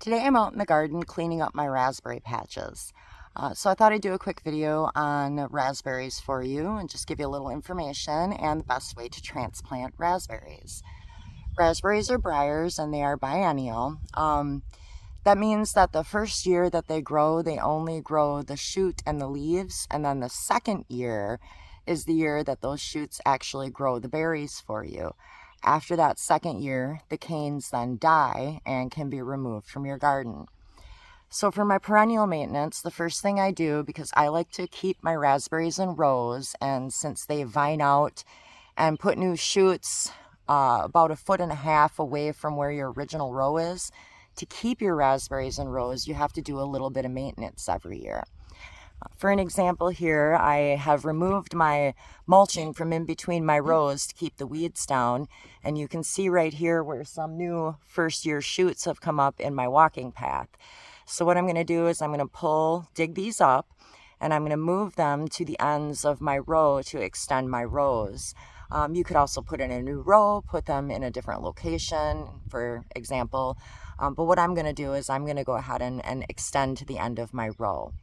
Today I'm out in the garden cleaning up my raspberry patches. So I thought I'd do a quick video on raspberries for you and just give you a little information and the best way to transplant raspberries. Raspberries are briars and they are biennial. That means that the first year that they grow, they only grow the shoot and the leaves, and then the second year is the year that those shoots actually grow the berries for you. After that second year, the canes then die and can be removed from your garden. So for my perennial maintenance, the first thing I do, because I like to keep my raspberries in rows, and since they vine out and put new shoots about 1.5 feet away from where your original row is, to keep your raspberries in rows, you have to do a little bit of maintenance every year. For an example here, I have removed my mulching from in between my rows to keep the weeds down, and you can see right here where some new first year shoots have come up in my walking path. So what I'm going to do is I'm going to dig these up, and I'm going to move them to the ends of my row to extend my rows. You could also put in a new row, put them in a different location, for example. But what I'm going to do is I'm going to go ahead and extend to the end of my row.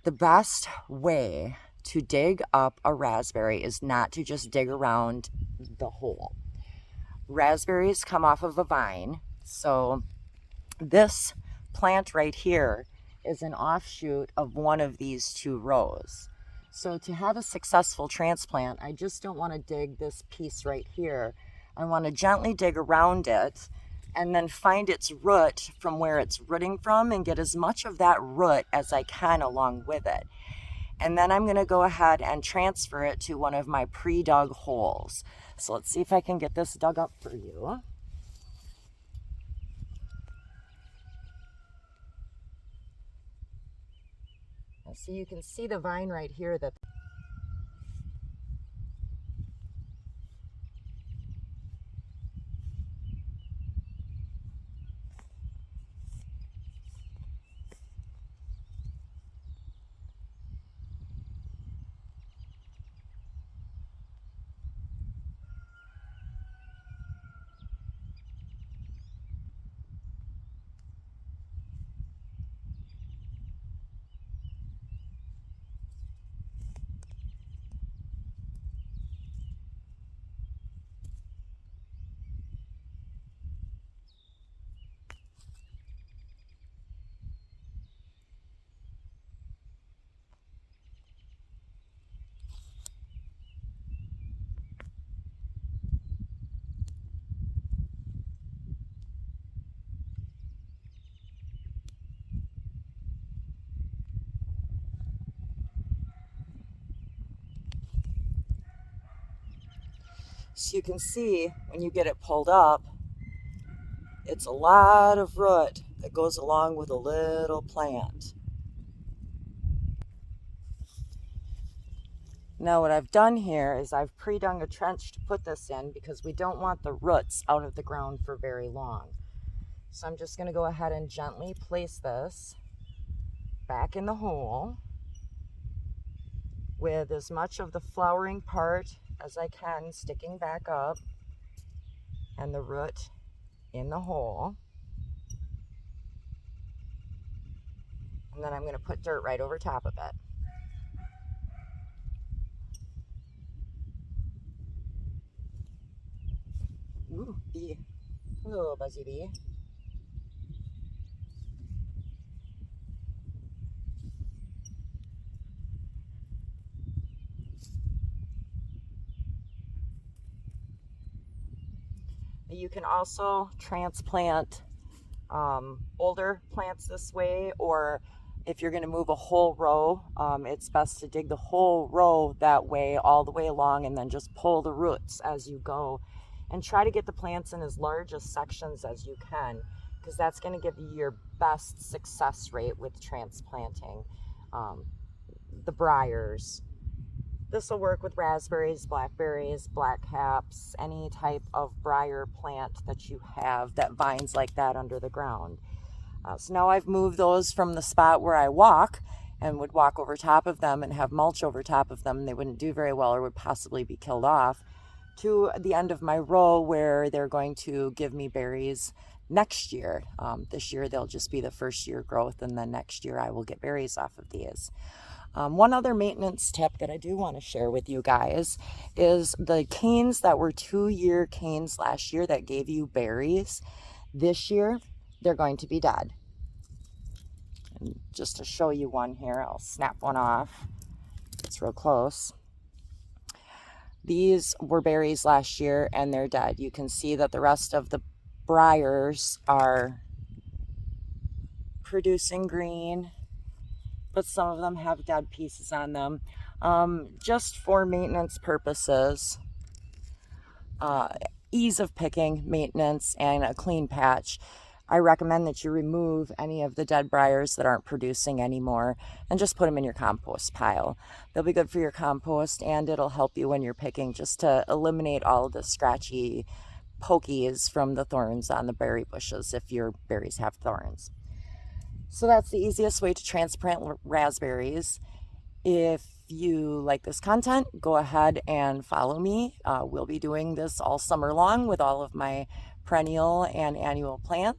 The best way to dig up a raspberry is not to just dig around the hole. Raspberries come off of a vine, so this plant right here is an offshoot of one of these two rows. So to have a successful transplant, I just don't want to dig this piece right here. I want to gently dig around it and then find its root from where it's rooting from and get as much of that root as I can along with it. And then I'm going to go ahead and transfer it to one of my pre-dug holes. So let's see if I can get this dug up for you. So you can see the vine right here that so you can see when you get it pulled up, it's a lot of root that goes along with a little plant. Now what I've done here is I've pre-dug a trench to put this in because we don't want the roots out of the ground for very long. So I'm just going to go ahead and gently place this back in the hole with as much of the flowering part as I can sticking back up and the root in the hole. And then I'm going to put dirt right over top of it. Ooh, bee. Hello, buzzy bee. You can also transplant older plants this way, or if you're going to move a whole row, it's best to dig the whole row that way all the way along and then just pull the roots as you go. And try to get the plants in as large as sections as you can, because that's going to give you your best success rate with transplanting the briars. This will work with raspberries, blackberries, blackcaps, any type of briar plant that you have that vines like that under the ground. So now I've moved those from the spot where I walk and would walk over top of them and have mulch over top of them. They wouldn't do very well or would possibly be killed off, to the end of my row where they're going to give me berries next year. This year they'll just be the first year growth, and then next year I will get berries off of these. One other maintenance tip that I do want to share with you guys is the canes that were 2-year canes last year that gave you berries. This year, they're going to be dead. And just to show you one here, I'll snap one off. It's real close. These were berries last year and they're dead. You can see that the rest of the briars are producing green, but some of them have dead pieces on them. Just for maintenance purposes, ease of picking, maintenance, and a clean patch, I recommend that you remove any of the dead briars that aren't producing anymore and just put them in your compost pile. They'll be good for your compost, and it'll help you when you're picking, just to eliminate all of the scratchy pokies from the thorns on the berry bushes if your berries have thorns. So that's the easiest way to transplant raspberries. If you like this content, go ahead and follow me. We'll be doing this all summer long with all of my perennial and annual plants.